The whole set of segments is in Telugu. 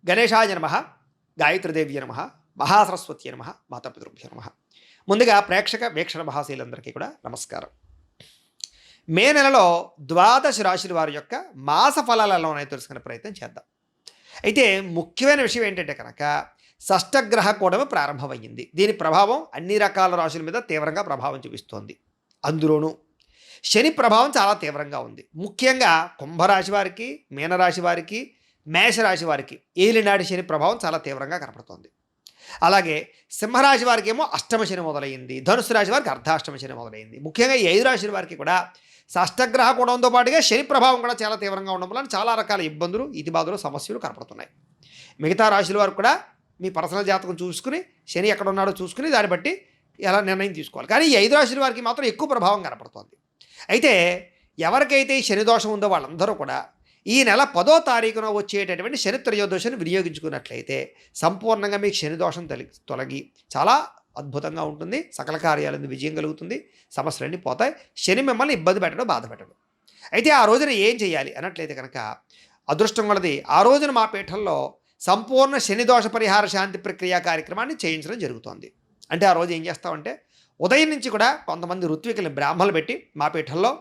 గణేశాయ నమః, గాయత్రీదేవ్య నమః, మహాసరస్వతి నమః, మాతాపితృభ్యో నమః. ముందుగా ప్రేక్షక వీక్షణ మహాశీలందరికీ కూడా నమస్కారం. మే నెలలో ద్వాదశ రాశుల వారి యొక్క మాస ఫలాలు ఎలా ఉన్నాయో తెలుసుకునే ప్రయత్నం చేద్దాం. అయితే ముఖ్యమైన విషయం ఏంటంటే కనుక షష్టగ్రహ కూటమి ప్రారంభమైంది. దీని ప్రభావం అన్ని రకాల రాశుల మీద తీవ్రంగా ప్రభావం చూపిస్తోంది. అందులోనూ శని ప్రభావం చాలా తీవ్రంగా ఉంది. ముఖ్యంగా కుంభరాశి వారికి, మీనరాశి వారికి, మేషరాశి వారికి ఏలినాటి శని ప్రభావం చాలా తీవ్రంగా కనపడుతోంది. అలాగే సింహరాశి వారికి ఏమో అష్టమ శని మొదలైంది, ధనుసు రాశి వారికి అర్ధాష్టమ శని మొదలైంది. ముఖ్యంగా ఈ 5 రాశుల వారికి కూడా షష్టగ్రహ కూడంతో పాటుగా శని ప్రభావం కూడా చాలా తీవ్రంగా ఉండడం వల్ల చాలా రకాల ఇబ్బందులు, ఇతిబాధలు, సమస్యలు కనపడుతున్నాయి. మిగతా రాశుల వారు కూడా మీ పర్సనల్ జాతకం చూసుకుని శని ఎక్కడ ఉన్నాడో చూసుకుని దాన్ని బట్టి ఎలా నిర్ణయం తీసుకోవాలి. కానీ ఈ 5 రాశుల వారికి మాత్రం ఎక్కువ ప్రభావం కనపడుతోంది. అయితే ఎవరికైతే ఈ శని దోషం ఉందో వాళ్ళందరూ కూడా ఈ నెల 10వ తారీఖున వచ్చేటటువంటి శని త్రయోదశిని వినియోగించుకున్నట్లయితే సంపూర్ణంగా మీకు శని దోషం తొలగి చాలా అద్భుతంగా ఉంటుంది. సకల కార్యాలను విజయం కలుగుతుంది, సమస్యలన్నీ పోతాయి. శని మిమ్మల్ని ఇబ్బంది పెట్టడం, బాధ పెట్టడం. అయితే ఆ రోజున ఏం చేయాలి అన్నట్లయితే కనుక అదృష్టం కొలది ఆ రోజున మా పీఠంలో సంపూర్ణ శని దోష పరిహార శాంతి ప్రక్రియ కార్యక్రమాన్ని చేయించడం జరుగుతోంది. అంటే ఆ రోజు ఏం చేస్తామంటే ఉదయం నుంచి కూడా కొంతమంది ఋత్వికులు బ్రాహ్మణులు పెట్టి మా పీఠంలో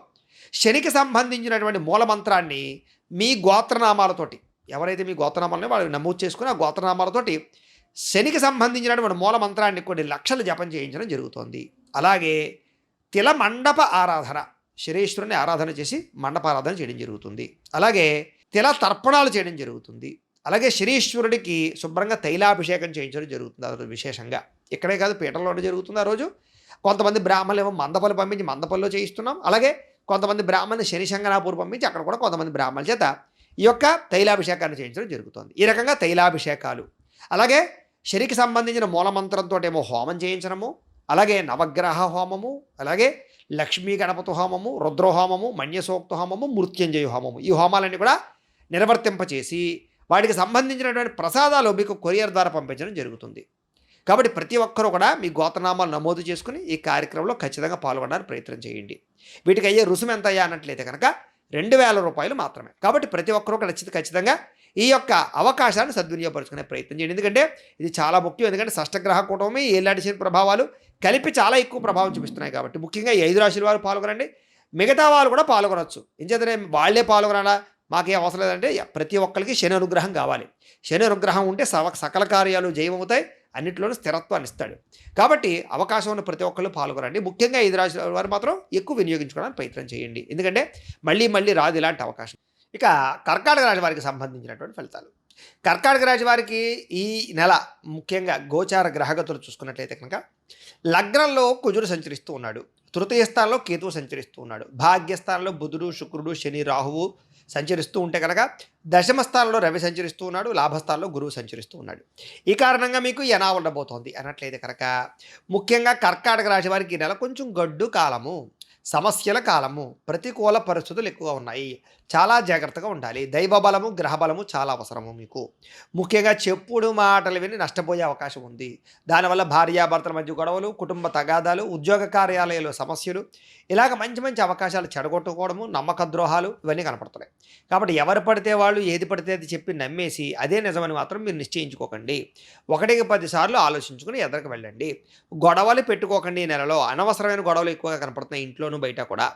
శనికి సంబంధించినటువంటి మూలమంత్రాన్ని మీ గోత్రనామాలతోటి, ఎవరైతే మీ గోత్రనామాలని వాళ్ళు నమోదు చేసుకుని ఆ గోత్రనామాలతోటి శనికి సంబంధించినటువంటి మూలమంత్రాన్ని కొన్ని లక్షలు జపం చేయించడం జరుగుతోంది. అలాగే తిల మండప ఆరాధన, శనీశ్వరుని ఆరాధన చేసి మండప ఆరాధన చేయడం జరుగుతుంది. అలాగే తిల తర్పణాలు చేయడం జరుగుతుంది. అలాగే శనీశ్వరుడికి శుభ్రంగా తైలాభిషేకం చేయించడం జరుగుతుంది. అది విశేషంగా ఇక్కడే కాదు, పీఠంలోనే జరుగుతుంది. ఆ రోజు కొంతమంది బ్రాహ్మణులు ఏమో మందపల్లి పంపించి మందపల్లిలో చేయిస్తున్నాం. అలాగే కొంతమంది బ్రాహ్మణులు శని శంగనాపూర్ పంపించి అక్కడ కూడా కొంతమంది బ్రాహ్మణుల చేత ఈ యొక్క తైలాభిషేకాన్ని చేయించడం జరుగుతుంది. ఈ రకంగా తైలాభిషేకాలు, అలాగే శనికి సంబంధించిన మూలమంత్రంతో ఏమో హోమం చేయించడము, అలాగే నవగ్రహ హోమము, అలాగే లక్ష్మీ గణపతి హోమము, రుద్రహోమము, మన్యసూక్త హోమము, మృత్యుంజయ హోమము, ఈ హోమాలన్నీ కూడా నిర్వర్తింపచేసి వాటికి సంబంధించినటువంటి ప్రసాదాలు మీకు కొరియర్ ద్వారా పంపించడం జరుగుతుంది. కాబట్టి ప్రతి ఒక్కరూ కూడా మీ గోత్రనామాలు నమోదు చేసుకుని ఈ కార్యక్రమంలో ఖచ్చితంగా పాల్గొనడానికి ప్రయత్నం చేయండి. వీటికి అయ్యే రుసుము ఎంత అయ్యా అన్నట్లయితే కనుక 2000 రూపాయలు మాత్రమే. కాబట్టి ప్రతి ఒక్కరూ ఖచ్చితంగా ఈ యొక్క అవకాశాన్ని సద్వినియోగపరుచుకునే ప్రయత్నం చేయండి. ఎందుకంటే ఇది చాలా ముఖ్యం. ఎందుకంటే షష్టగ్రహ కూటమి, ఏలాంటి శని ప్రభావాలు కలిపి చాలా ఎక్కువ ప్రభావం చూపిస్తున్నాయి. కాబట్టి ముఖ్యంగా ఈ 5 రాశుల వారు పాల్గొనండి. మిగతా వాళ్ళు కూడా పాల్గొనవచ్చు. ఎంచేతనే వాళ్ళే పాల్గొనాలా, మాకేం అవసరం లేదంటే ప్రతి ఒక్కరికి శని అనుగ్రహం కావాలి. శని అనుగ్రహం ఉంటే సకల కార్యాలు జయమవుతాయి, అన్నింటిలోనూ స్థిరత్వాన్ని ఇస్తాడు. కాబట్టి అవకాశం ఉన్న ప్రతి ఒక్కళ్ళు పాల్గొనండి. ముఖ్యంగా 5 రాశుల వారు మాత్రం ఎక్కువ వినియోగించుకోవడానికి ప్రయత్నం చేయండి. ఎందుకంటే మళ్ళీ రాదు ఇలాంటి అవకాశం. ఇక కర్కాటక రాశి వారికి సంబంధించినటువంటి ఫలితాలు. కర్కాటక రాశి వారికి ఈ నెల ముఖ్యంగా గోచార గ్రహగతులు చూసుకున్నట్లయితే కనుక లగ్నంలో కుజుడు సంచరిస్తూ ఉన్నాడు, తృతీయ స్థానంలో కేతువు సంచరిస్తూ ఉన్నాడు, భాగ్యస్థానంలో బుధుడు, శుక్రుడు, శని, రాహువు సంచరిస్తూ ఉంటే కనుక దశమ స్థానంలో రవి సంచరిస్తూ ఉన్నాడు, లాభస్థానంలో గురువు సంచరిస్తూ ఉన్నాడు. ఈ కారణంగా మీకు ఎలా ఉండబోతోంది అన్నట్లయితే కనుక ముఖ్యంగా కర్కాటక రాశి వారికి ఈ నెల కొంచెం గడ్డు కాలము, సమస్యల కాలము, ప్రతికూల పరిస్థితులు ఎక్కువగా ఉన్నాయి. చాలా జాగ్రత్తగా ఉండాలి. దైవబలము, గ్రహబలము చాలా అవసరము మీకు. ముఖ్యంగా చెప్పుడు మాటలు విని నష్టపోయే అవకాశం ఉంది. దానివల్ల భార్యాభర్తల మధ్య గొడవలు, కుటుంబ తగాదాలు, ఉద్యోగ కార్యాలయాలు సమస్యలు, ఇలాగ మంచి అవకాశాలు చెడగొట్టుకోవడము, నమ్మక ద్రోహాలు ఇవన్నీ కనపడుతున్నాయి. కాబట్టి ఎవరు పడితే వాళ్ళు ఏది పడితే అది చెప్పి నమ్మేసి అదే నిజమని మాత్రం మీరు నిశ్చయించుకోకండి. 1కి 10 సార్లు ఆలోచించుకుని ఎదరికి వెళ్ళండి. గొడవలు పెట్టుకోకండి. ఈ నెలలో అనవసరమైన గొడవలు ఎక్కువగా కనపడుతున్నాయి ఇంట్లోనూ బయట కూడా.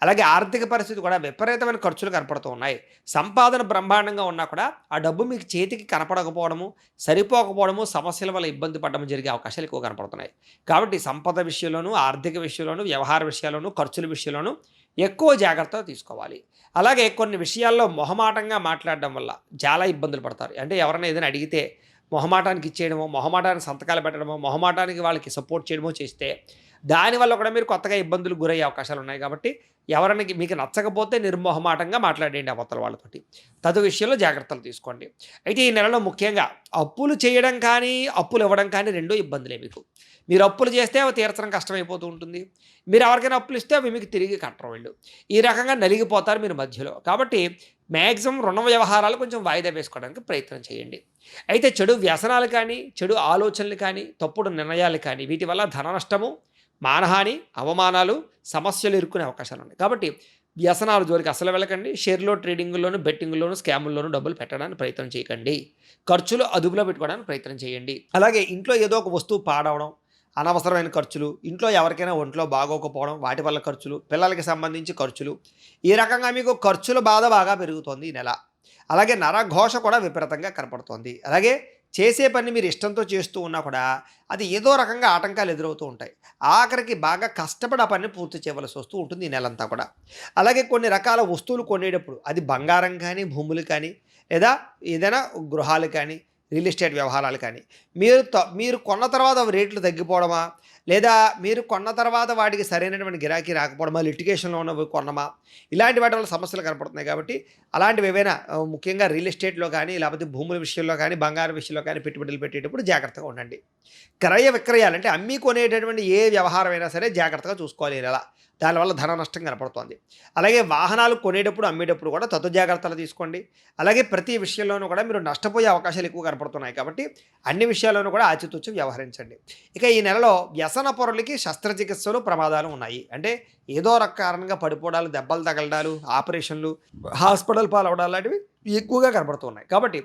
అలాగే ఆర్థిక పరిస్థితి కూడా విపరీతమైన ఖర్చులు కనపడుతూ ఉన్నాయి. సంపాదన బ్రహ్మాండంగా ఉన్నా కూడా ఆ డబ్బు మీకు చేతికి కనపడకపోవడము, సరిపోకపోవడము, సమస్యల వల్ల ఇబ్బంది పడడం జరిగే అవకాశాలు ఎక్కువ కనపడుతున్నాయి. కాబట్టి సంపద విషయంలోనూ, ఆర్థిక విషయంలోనూ, వ్యవహార విషయాల్లోనూ, ఖర్చుల విషయంలోనూ ఎక్కువ జాగ్రత్తగా తీసుకోవాలి. అలాగే కొన్ని విషయాల్లో మొహమాటంగా మాట్లాడడం వల్ల చాలా ఇబ్బందులు పడతారు. అంటే ఎవరైనా ఏదైనా అడిగితే మొహమాటానికి ఇచ్చేయడమో, మొహమాటానికి సంతకాలు పెట్టడమో, మొహమాటానికి వాళ్ళకి సపోర్ట్ చేయడమో చేస్తే దానివల్ల కూడా మీరు కొత్తగా ఇబ్బందులు గురయ్యే అవకాశాలు ఉన్నాయి. కాబట్టి ఎవరైనా మీకు నచ్చకపోతే నిర్మోహమాటంగా మాట్లాడేయండి అవతల వాళ్ళతోటి. విషయంలో జాగ్రత్తలు తీసుకోండి. అయితే ఈ నెలలో ముఖ్యంగా అప్పులు చేయడం కానీ, అప్పులు ఇవ్వడం కానీ 2 ఇబ్బందులే మీకు. మీరు అప్పులు చేస్తే అవి తీర్చడం కష్టమైపోతూ ఉంటుంది. మీరు ఎవరికైనా అప్పులు ఇస్తే అవి మీకు తిరిగి కట్టరు వీళ్ళు. ఈ రకంగా నలిగిపోతారు మీరు మధ్యలో. కాబట్టి మ్యాక్సిమం రుణ వ్యవహారాలు కొంచెం వాయిదా వేసుకోవడానికి ప్రయత్నం చేయండి. అయితే చెడు వ్యసనాలు కానీ, చెడు ఆలోచనలు కానీ, తప్పుడు నిర్ణయాలు కానీ వీటి వల్ల ధన నష్టము, మానహాని, అవమానాలు, సమస్యలు ఇరుక్కునే అవకాశాలు ఉన్నాయి. కాబట్టి వ్యసనాల జోలికి అసలు వెళ్ళకండి. షేర్‌లో, ట్రేడింగ్‌లోను, బెట్టింగ్‌లోను, స్కాముల్లోను డబ్బులు పెట్టడానికి ప్రయత్నం చేయకండి. ఖర్చులు అదుపులో పెట్టుకోవడానికి ప్రయత్నం చేయండి. అలాగే ఇంట్లో ఏదో ఒక వస్తువు పాడవడం, అనవసరమైన ఖర్చులు, ఇంట్లో ఎవరికైనా ఒంట్లో బాగోకపోవడం, వాటి వల్ల ఖర్చులు, పిల్లలకి సంబంధించి ఖర్చులు, ఈ రకంగా మీకు ఖర్చుల బాధ బాగా పెరుగుతోంది ఈ నెల. అలాగే నరఘోష కూడా విపరీతంగా కనపడుతోంది. అలాగే చేసే పని మీరు ఇష్టంతో చేస్తూ ఉన్నా కూడా అది ఏదో రకంగా ఆటంకాలు ఎదురవుతూ ఉంటాయి. ఆఖరికి బాగా కష్టపడి ఆ పనిని పూర్తి చేయవలసి వస్తూ ఉంటుంది ఈ నెలంతా కూడా. అలాగే కొన్ని రకాల వస్తువులు కొనేటప్పుడు అది బంగారం కానీ, భూములు కానీ, లేదా ఏదైనా గృహాలు కానీ, రియల్ ఎస్టేట్ వ్యవహారాలు కానీ, మీరు కొన్న తర్వాత అవి రేట్లు తగ్గిపోవడమా, లేదా మీరు కొన్న తర్వాత వాటికి సరైనటువంటి గిరాకీ రాకపోవడమా, లిటిగేషన్‌లో ఉన్నవి కొనడమా, ఇలాంటి వాటి వల్ల సమస్యలు కనపడుతున్నాయి కాబట్టి అలాంటివి ఏవైనా ముఖ్యంగా రియల్ ఎస్టేట్‌లో కానీ, లేకపోతే భూముల విషయంలో కానీ, బంగారం విషయంలో కానీ పెట్టుబడులు పెట్టేటప్పుడు జాగ్రత్తగా ఉండండి. క్రయ విక్రయాలు అంటే అమ్మి కొనేటటువంటి ఏ వ్యవహారమైనా సరే జాగ్రత్తగా చూసుకోవాలి ఈ నెల. దానివల్ల ధన నష్టం కనపడుతోంది. అలాగే వాహనాలు కొనేటప్పుడు, అమ్మేటప్పుడు కూడా తగు జాగ్రత్తలు తీసుకోండి. అలాగే ప్రతి విషయంలోనూ కూడా మీరు నష్టపోయే అవకాశాలు ఎక్కువ కనపడుతున్నాయి కాబట్టి అన్ని విషయాల్లోనూ కూడా ఆచితూచి వ్యవహరించండి. ఇక ఈ నెలలో వ్యసన పరులకి శస్త్రచికిత్సలు ప్రమాదాలు ఉన్నాయి. అంటే ఏదో కారణంగా పడిపోవడాలు, దెబ్బలు తగలడాలు, ఆపరేషన్లు, హాస్పిటల్ పాలవడాలు లాంటివి ఎక్కువగా కనపడుతున్నాయి. కాబట్టి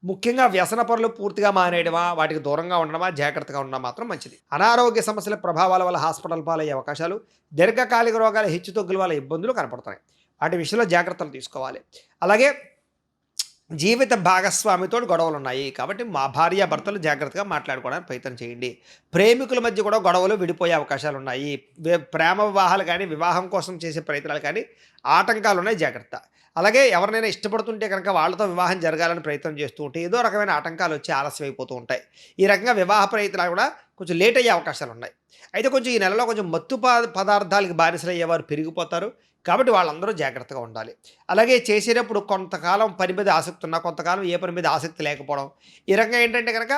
ముఖ్యంగా వ్యసన పనులు పూర్తిగా మానేయడమా, వాటికి దూరంగా ఉండడమా, జాగ్రత్తగా ఉండడం మాత్రం మంచిది. అనారోగ్య సమస్యల ప్రభావాల వల్ల హాస్పిటల్ పాలయ్యే అవకాశాలు, దీర్ఘకాలిక రోగాల హెచ్చుతగ్గుల వల్ల ఇబ్బందులు కనపడుతున్నాయి. వాటి విషయంలో జాగ్రత్తలు తీసుకోవాలి. అలాగే జీవిత భాగస్వామితో గొడవలు ఉన్నాయి కాబట్టి మా భార్యాభర్తలు జాగ్రత్తగా మాట్లాడుకోవడానికి ప్రయత్నం చేయండి. ప్రేమికుల మధ్య కూడా గొడవలు విడిపోయే అవకాశాలు ఉన్నాయి. ప్రేమ వివాహాలు కానీ, వివాహం కోసం చేసే ప్రయత్నాలు కానీ ఆటంకాలు ఉన్నాయి, జాగ్రత్త. అలాగే ఎవరినైనా ఇష్టపడుతుంటే కనుక వాళ్ళతో వివాహం జరగాలని ప్రయత్నం చేస్తూ ఉంటే ఏదో రకమైన ఆటంకాలు వచ్చి ఆలస్యం అయిపోతూ ఉంటాయి. ఈ రకంగా వివాహ ప్రయత్నాలు కూడా కొంచెం లేట్ అయ్యే అవకాశాలు ఉన్నాయి. అయితే కొంచెం ఈ నెలలో కొంచెం మత్తు పదార్థాలకు బానిసలయ్యేవారు పెరిగిపోతారు కాబట్టి వాళ్ళందరూ జాగ్రత్తగా ఉండాలి. అలాగే చేసేటప్పుడు కొంతకాలం పని మీద ఆసక్తి ఉన్నా, కొంతకాలం ఏ పని మీద ఆసక్తి లేకపోవడం, ఈ రకంగా ఏంటంటే కనుక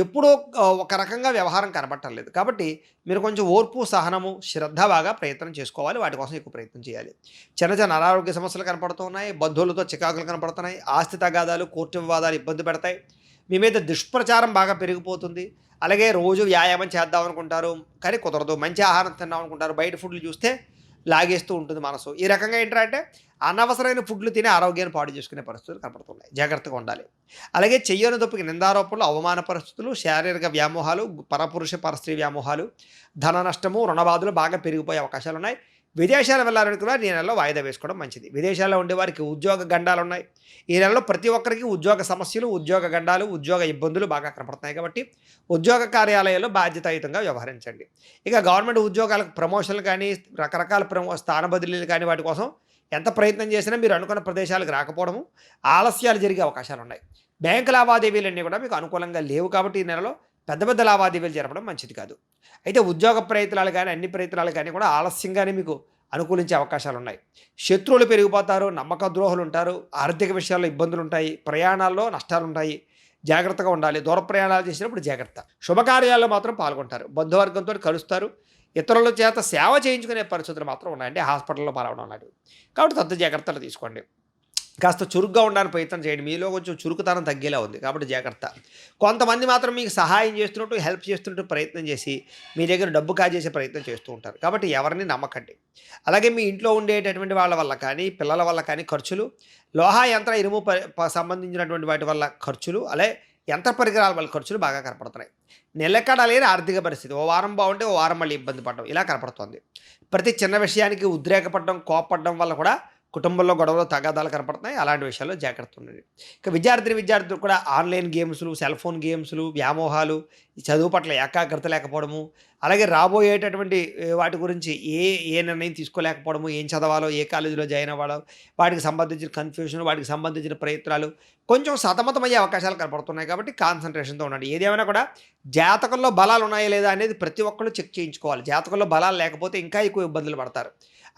ఎప్పుడో ఒక రకంగా వ్యవహారం కనబట్టలేదు. కాబట్టి మీరు కొంచెం ఓర్పు, సహనము, శ్రద్ధ బాగా ప్రయత్నం చేసుకోవాలి. వాటి కోసం ఎక్కువ ప్రయత్నం చేయాలి. చిన్న చిన్న అనారోగ్య సమస్యలు కనపడుతూ ఉన్నాయి, బంధువులతో చికాకులు కనపడుతున్నాయి, ఆస్తి తగాదాలు, కోర్టు వివాదాలు ఇబ్బంది పెడతాయి, మీ మీద దుష్ప్రచారం బాగా పెరిగిపోతుంది. అలాగే రోజు వ్యాయామం చేద్దాం అనుకుంటారు కానీ కుదరదు, మంచి ఆహారం తిందాం అనుకుంటారు, బయట ఫుడ్లు చూస్తే లాగేస్తూ ఉంటుంది మనసు. ఈ రకంగా ఏంటంటే అనవసరమైన ఫుడ్లు తిని ఆరోగ్యాన్ని పాడు చేసుకునే పరిస్థితులు కనపడుతున్నాయి, జాగ్రత్తగా ఉండాలి. అలాగే చెయ్యని తప్పుకి నిందారోపణలు, అవమాన పరిస్థితులు, శారీరక వ్యామోహాలు, పరపురుష పరస్త్రీ వ్యామోహాలు, ధన నష్టము, రుణబాధలు బాగా పెరిగిపోయే అవకాశాలు ఉన్నాయి. విదేశాలు వెళ్ళాలని కూడా ఈ నెలలో వాయిదా వేసుకోవడం మంచిది. విదేశాల్లో ఉండే వారికి ఉద్యోగ గండాలు ఉన్నాయి. ఈ నెలలో ప్రతి ఒక్కరికి ఉద్యోగ సమస్యలు, ఉద్యోగ గండాలు, ఉద్యోగ ఇబ్బందులు బాగా కనపడుతున్నాయి కాబట్టి ఉద్యోగ కార్యాలయాల్లో బాధ్యతాయుతంగా వ్యవహరించండి. ఇక గవర్నమెంట్ ఉద్యోగాలకు ప్రమోషన్లు కానీ, రకరకాల స్థాన బదిలీలు కానీ వాటి కోసం ఎంత ప్రయత్నం చేసినా మీరు అనుకున్న ప్రదేశాలకు రాకపోవడము, ఆలస్యాలు జరిగే అవకాశాలు ఉన్నాయి. బ్యాంకు లావాదేవీలన్నీ కూడా మీకు అనుకూలంగా లేవు కాబట్టి ఈ నెలలో పెద్ద పెద్ద లావాదేవీలు జరపడం మంచిది కాదు. అయితే ఉద్యోగ ప్రయత్నాలు కానీ, అన్ని ప్రయత్నాలు కానీ కూడా ఆలస్యంగానే మీకు అనుకూలించే అవకాశాలు ఉన్నాయి. శత్రువులు పెరిగిపోతారు, నమ్మక ద్రోహులు ఉంటారు, ఆర్థిక విషయాల్లో ఇబ్బందులు ఉంటాయి, ప్రయాణాల్లో నష్టాలు ఉంటాయి, జాగ్రత్తగా ఉండాలి. దూర ప్రయాణాలు చేసినప్పుడు జాగ్రత్త. శుభకార్యాల్లో మాత్రం పాల్గొంటారు, బంధువర్గంతో కలుస్తారు, ఇతరుల చేత సేవ చేయించుకునే పరిస్థితులు మాత్రం ఉన్నాయండి, హాస్పిటల్లో పాల్గొనడం లాంటివి. కాబట్టి తద్ద జాగ్రత్తలు తీసుకోండి. కాస్త చురుగ్గా ఉండడానికి ప్రయత్నం చేయండి. మీలో కొంచెం చురుకుతనం తగ్గేలా ఉంది కాబట్టి జాగ్రత్త. కొంతమంది మాత్రం మీకు సహాయం చేస్తున్నట్టు, హెల్ప్ చేస్తున్నట్టు ప్రయత్నం చేసి మీ దగ్గర డబ్బు కాజేసే ప్రయత్నం చేస్తూ ఉంటారు కాబట్టి ఎవరిని నమ్మకండి. అలాగే మీ ఇంట్లో ఉండేటటువంటి వాళ్ళ వల్ల కానీ, పిల్లల వల్ల కానీ ఖర్చులు, లోహ యంత్ర ఇనుము సంబంధించినటువంటి వాటి వల్ల ఖర్చులు, అలాగే యంత్ర పరికరాల వల్ల ఖర్చులు బాగా కనపడుతున్నాయి. నిలకడ లేని ఆర్థిక పరిస్థితి, ఓ వారం బాగుంటే ఓ వారం మళ్ళీ ఇబ్బంది పడడం ఇలా కనపడుతుంది. ప్రతి చిన్న విషయానికి ఉద్రేకపడడం, కోపపడడం వల్ల కూడా కుటుంబంలో గొడవలు, తగాదాలు కనపడుతున్నాయి. అలాంటి విషయాల్లో జాగ్రత్త ఉండండి. ఇక విద్యార్థులు కూడా ఆన్లైన్ గేమ్స్లు, సెల్ ఫోన్ గేమ్స్లు, వ్యామోహాలు, చదువు పట్ల ఏకాగ్రత లేకపోవడము, అలాగే రాబోయేటటువంటి వాటి గురించి ఏ నిర్ణయం తీసుకోలేకపోవడము, ఏం చదవాలో, ఏ కాలేజీలో జాయిన్ అవ్వాలో, వాటికి సంబంధించిన కన్ఫ్యూషన్, వాటికి సంబంధించిన ప్రయత్నాలు కొంచెం సతమతమయ్యే అవకాశాలు కనపడుతున్నాయి కాబట్టి కాన్సన్ట్రేషన్తో ఉండండి. ఏదేమైనా కూడా జాతకంలో బలాలు ఉన్నాయా లేదా అనేది ప్రతి ఒక్కళ్ళు చెక్ చేయించుకోవాలి. జాతకంలో బలాలు లేకపోతే ఇంకా ఎక్కువ ఇబ్బందులు పడతారు.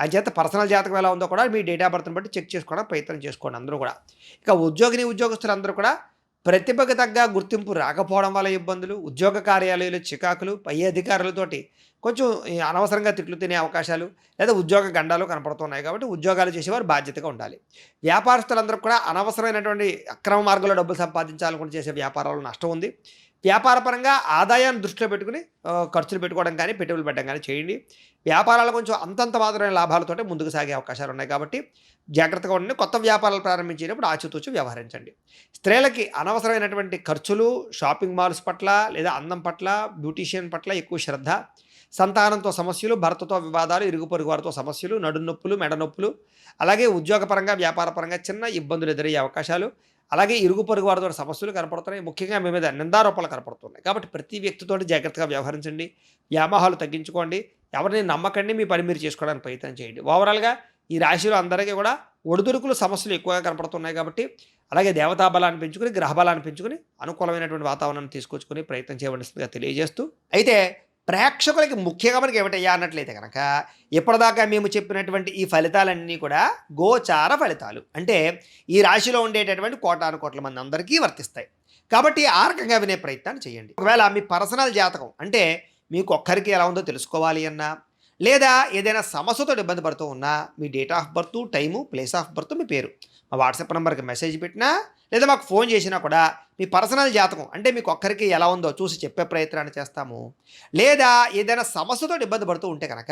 అంచేత పర్సనల్ జాతకం ఎలా ఉందో కూడా మీ డేట్ ఆఫ్ బర్త్ని బట్టి చెక్ చేసుకోవడానికి ప్రయత్నం చేసుకోండి అందరూ కూడా. ఇక ఉద్యోగస్తులందరూ కూడా ప్రతిభకు తగ్గ గుర్తింపు రాకపోవడం వల్ల ఇబ్బందులు, ఉద్యోగ కార్యాలయాలు చికాకులు, పై అధికారులతోటి కొంచెం ఈ అనవసరంగా తిట్లు తినే అవకాశాలు లేదా ఉద్యోగ గండాలు కనపడుతున్నాయి కాబట్టి ఉద్యోగాలు చేసేవారు బాధ్యతగా ఉండాలి. వ్యాపారస్తులందరూ కూడా అనవసరమైనటువంటి అక్రమ మార్గంలో డబ్బులు సంపాదించాలనుకుని చేసే వ్యాపారాల్లో నష్టం ఉంది. వ్యాపారపరంగా ఆదాయాన్ని దృష్టిలో పెట్టుకుని ఖర్చులు పెట్టుకోవడం కానీ పెట్టుబడులు పెట్టడం కానీ చేయండి. వ్యాపారాలు కొంచెం అంతంత మాత్రమే లాభాలతోటే ముందుకు సాగే అవకాశాలు ఉన్నాయి కాబట్టి జాగ్రత్తగా ఉండండి. కొత్త వ్యాపారాలు ప్రారంభించేటప్పుడు ఆచితూచి వ్యవహరించండి. స్త్రీలకి అనవసరమైనటువంటి ఖర్చులు, షాపింగ్ మాల్స్ పట్ల లేదా అందం పట్ల, బ్యూటీషియన్ పట్ల ఎక్కువ శ్రద్ధ, సంతానంతో సమస్యలు, భర్తతో వివాదాలు, ఇరుగు పొరుగు వారితో సమస్యలు, నడుం నొప్పులు, మెడ నొప్పులు, అలాగే ఉద్యోగపరంగా వ్యాపారపరంగా చిన్న ఇబ్బందులు ఎదురయ్యే అవకాశాలు, అలాగే ఇరుగు పొరుగు వారితో సమస్యలు కనపడుతున్నాయి. ముఖ్యంగా మీ మీద నిందారోపణలు కనపడుతున్నాయి కాబట్టి ప్రతి వ్యక్తితోటి జాగ్రత్తగా వ్యవహరించండి. వ్యామోహాలు తగ్గించుకోండి. ఎవరిని నమ్మకండి. మీ పని మీరు చేసుకోవడానికి ప్రయత్నం చేయండి. ఓవరాల్గా ఈ రాశిలో అందరికీ కూడా ఒడిదుడుకులు సమస్యలు ఎక్కువగా కనపడుతున్నాయి కాబట్టి అలాగే దేవతా బలాన్ని పెంచుకుని గ్రహ బలాన్ని పెంచుకుని అనుకూలమైనటువంటి వాతావరణాన్ని తీసుకొచ్చుకొని ప్రయత్నం చేయవలసిందిగా తెలియజేస్తూ, అయితే ప్రేక్షకులకి ముఖ్యంగా మనకి ఏమిటయ్యా అన్నట్లయితే కనుక ఇప్పటిదాకా మేము చెప్పినటువంటి ఈ ఫలితాలన్నీ కూడా గోచార ఫలితాలు, అంటే ఈ రాశిలో ఉండేటటువంటి కోటాను కోట్ల మంది అందరికీ వర్తిస్తాయి కాబట్టి ఆ రకంగా వినే ప్రయత్నాన్ని చేయండి. ఒకవేళ మీ పర్సనల్ జాతకం అంటే మీకు ఒక్కరికి ఎలా ఉందో తెలుసుకోవాలి అన్నా లేదా ఏదైనా సమస్యతో ఇబ్బంది పడుతూ ఉన్నా మీ date of birth, time, place of birth, మీ పేరు మా వాట్సాప్ నెంబర్కి మెసేజ్ పెట్టినా లేదా మాకు ఫోన్ చేసినా కూడా మీ పర్సనల్ జాతకం అంటే మీకు ఒక్కరికి ఎలా ఉందో చూసి చెప్పే ప్రయత్నాన్ని చేస్తాము. లేదా ఏదైనా సమస్యతో ఇబ్బంది పడుతూ ఉంటే కనుక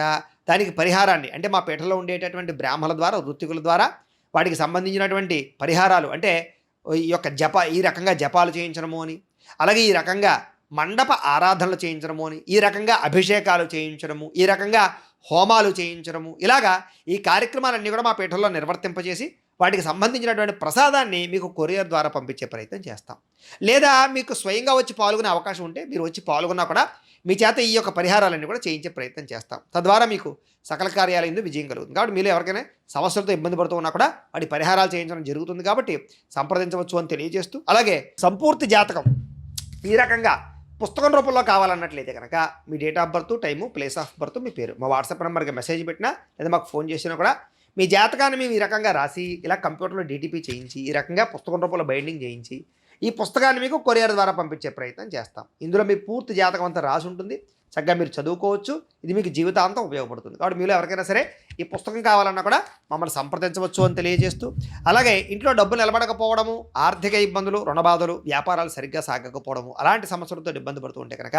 దానికి పరిహారాన్ని అంటే మా పీఠలో ఉండేటటువంటి బ్రాహ్మణుల ద్వారా, వృత్తికుల ద్వారా వాటికి సంబంధించినటువంటి పరిహారాలు అంటే ఈ రకంగా జపాలు చేయించడము అని, అలాగే ఈ రకంగా మండప ఆరాధనలు చేయించడము అని, ఈ రకంగా అభిషేకాలు చేయించడము, ఈ రకంగా హోమాలు చేయించడము, ఇలాగా ఈ కార్యక్రమాలన్నీ కూడా మా పీఠంలో నిర్వర్తింపజేసి వాటికి సంబంధించినటువంటి ప్రసాదాన్ని మీకు కొరియర్ ద్వారా పంపించే ప్రయత్నం చేస్తాం. లేదా మీకు స్వయంగా వచ్చి పాల్గొనే అవకాశం ఉంటే మీరు వచ్చి పాల్గొన్నా కూడా మీ చేత ఈ యొక్క పరిహారాలన్నీ కూడా చేయించే ప్రయత్నం చేస్తాం. తద్వారా మీకు సకల కార్యాలయంలో విజయం కలుగుతుంది. కాబట్టి మీరు ఎవరికైనా సమస్యలతో ఇబ్బంది పడుతూ ఉన్నా కూడా వాటి పరిహారాలు చేయించడం జరుగుతుంది కాబట్టి సంప్రదించవచ్చు అని తెలియజేస్తూ, అలాగే సంపూర్తి జాతకం ఈ రకంగా పుస్తకం రూపంలో కావాలన్నట్లయితే కనుక మీ date of birth, time, place of birth, మీ పేరు మా వాట్సాప్ నెంబర్కి మెసేజ్ పెట్టినా లేదా మాకు ఫోన్ చేసినా కూడా మీ జాతకాన్ని మేము ఈ రకంగా రాసి ఇలా కంప్యూటర్లో డీటీపీ చేయించి ఈ రకంగా పుస్తకం రూపంలో బైండింగ్ చేయించి ఈ పుస్తకాన్ని మీకు కొరియర్ ద్వారా పంపించే ప్రయత్నం చేస్తాం. ఇందులో మీ పూర్తి జాతకం అంతా రాసి ఉంటుంది. చక్కగా మీరు చదువుకోవచ్చు. ఇది మీకు జీవితాంతం ఉపయోగపడుతుంది. కాబట్టి మీరు ఎవరికైనా సరే ఈ పుస్తకం కావాలన్నా కూడా మమ్మల్ని సంప్రదించవచ్చు అని తెలియజేస్తూ, అలాగే ఇంట్లో డబ్బు నిలబడకపోవడము, ఆర్థిక ఇబ్బందులు, రుణబాధలు, వ్యాపారాలు సరిగ్గా సాగకపోవడము, అలాంటి సమస్యలతో ఇబ్బంది పడుతూ ఉంటే కనుక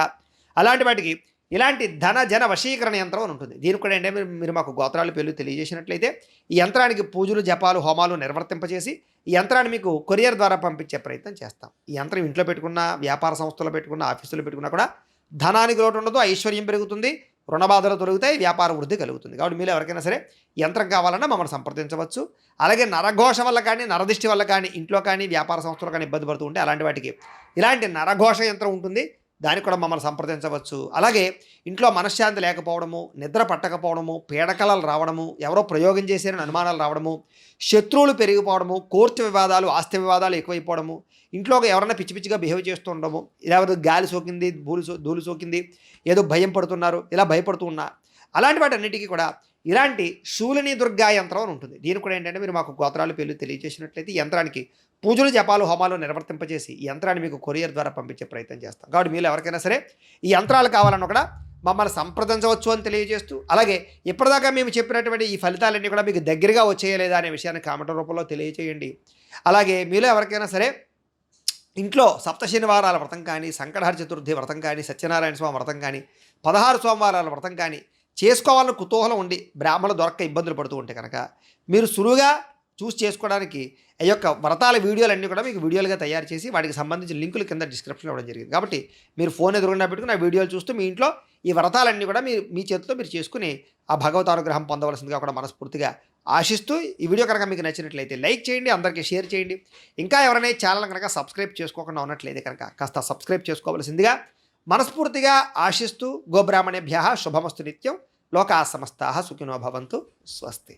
అలాంటి వాటికి ఇలాంటి ధన జన వశీకరణ యంత్రం అని ఉంటుంది. దీనికి కూడా ఏంటంటే మీరు మాకు గోత్రాలు పేర్లు తెలియజేసినట్లయితే ఈ యంత్రానికి పూజలు, జపాలు, హోమాలు నిర్వర్తింపజేసి ఈ యంత్రాన్ని మీకు కొరియర్ ద్వారా పంపించే ప్రయత్నం చేస్తాం. ఈ యంత్రం ఇంట్లో పెట్టుకున్న, వ్యాపార సంస్థలో పెట్టుకున్న, ఆఫీసులో పెట్టుకున్నా కూడా ధనానికి లోటు ఉండదు, ఐశ్వర్యం పెరుగుతుంది, రుణబాధలు తొలగుతాయి, వ్యాపార వృద్ధి కలుగుతుంది. కాబట్టి మీరు ఎవరికైనా సరే యంత్రం కావాలన్నా మమ్మల్ని సంప్రదించవచ్చు. అలాగే నరఘోష వల్ల కానీ, నరదిష్టి వల్ల కానీ, ఇంట్లో కానీ, వ్యాపార సంస్థలు కానీ ఇబ్బంది పడుతూ ఉంటే అలాంటి వాటికి ఇలాంటి నరఘోష యంత్రం ఉంటుంది. దానికి కూడా మమ్మల్ని సంప్రదించవచ్చు. అలాగే ఇంట్లో మనశ్శాంతి లేకపోవడము, నిద్ర పట్టకపోవడము, పీడకలలు రావడము, ఎవరో ప్రయోగం చేశారని అనుమానాలు రావడము, శత్రువులు పెరిగిపోవడము, కోర్టు వివాదాలు, ఆస్తి వివాదాలు ఎక్కువైపోవడము, ఇంట్లో ఎవరైనా పిచ్చి పిచ్చిగా బిహేవ్ చేస్తూ ఉండము, ఎవరు గాలి సోకింది, ధూళి సోకింది, ఏదో భయం పడుతున్నారు, ఇలా భయపడుతూ ఉన్నా అలాంటి వాటి అన్నిటికీ కూడా ఇలాంటి శూలిని దుర్గా యంత్రం అని ఉంటుంది. దీనికి కూడా ఏంటంటే మీరు మాకు గోత్రాలు పేర్లు తెలియజేసినట్లయితే ఈ యంత్రానికి పూజలు, జపాలు, హోమాలు నిర్వర్తింపజేసి ఈ యంత్రాన్ని మీకు కొరియర్ ద్వారా పంపించే ప్రయత్నం చేస్తాం. కాబట్టి మీరు ఎవరికైనా సరే ఈ యంత్రాలు కావాలన్నా కూడా మమ్మల్ని సంప్రదించవచ్చు అని తెలియజేస్తూ, అలాగే ఇప్పటిదాకా మేము చెప్పినటువంటి ఈ ఫలితాలన్నీ కూడా మీకు దగ్గరగా వచ్చేయలేదా అనే విషయాన్ని కామెంట్ రూపంలో తెలియజేయండి. అలాగే మీలో ఎవరికైనా సరే ఇంట్లో సప్త శనివారాల వ్రతం కానీ, సంకటహర చతుర్థి వ్రతం కానీ, సత్యనారాయణ స్వామి వ్రతం కానీ, 16 సోమవారాల వ్రతం కానీ చేసుకోవాలని కుతూహలం ఉండి బ్రాహ్మణులు దొరక్క ఇబ్బందులు పడుతూ ఉంటే కనుక మీరు సులువుగా చూసి చేసుకోవడానికి ఈ యొక్క వ్రతాల వీడియోలన్నీ కూడా మీకు వీడియోలుగా తయారు చేసి వాటికి సంబంధించిన లింకులు కింద డిస్క్రిప్షన్లో ఇవ్వడం జరిగింది. కాబట్టి మీరు ఫోన్ ఎదురుగా పెట్టుకుని ఆ వీడియోలు చూస్తూ మీ ఇంట్లో ఈ వ్రతాలన్నీ కూడా మీ చేతితో మీరు చేసుకుని ఆ భగవత్ అనుగ్రహం పొందవలసిందిగా కూడా మనస్ఫూర్తిగా ఆశిస్తూ, ఈ వీడియో కనుక మీకు నచ్చినట్లయితే లైక్ చేయండి, అందరికీ షేర్ చేయండి. ఇంకా ఎవరైనా ఛానల్ కనుక సబ్స్క్రైబ్ చేసుకోకుండా ఉన్నట్లయితే కనుక కాస్త సబ్స్క్రైబ్ చేసుకోవలసిందిగా మనస్ఫూర్తిగా ఆశిస్తూ, గోబ్రాహ్మణేభ్యః శుభమస్తు నిత్యం. లోకా సమస్తాః సుఖినో భవంతు. స్వస్తి.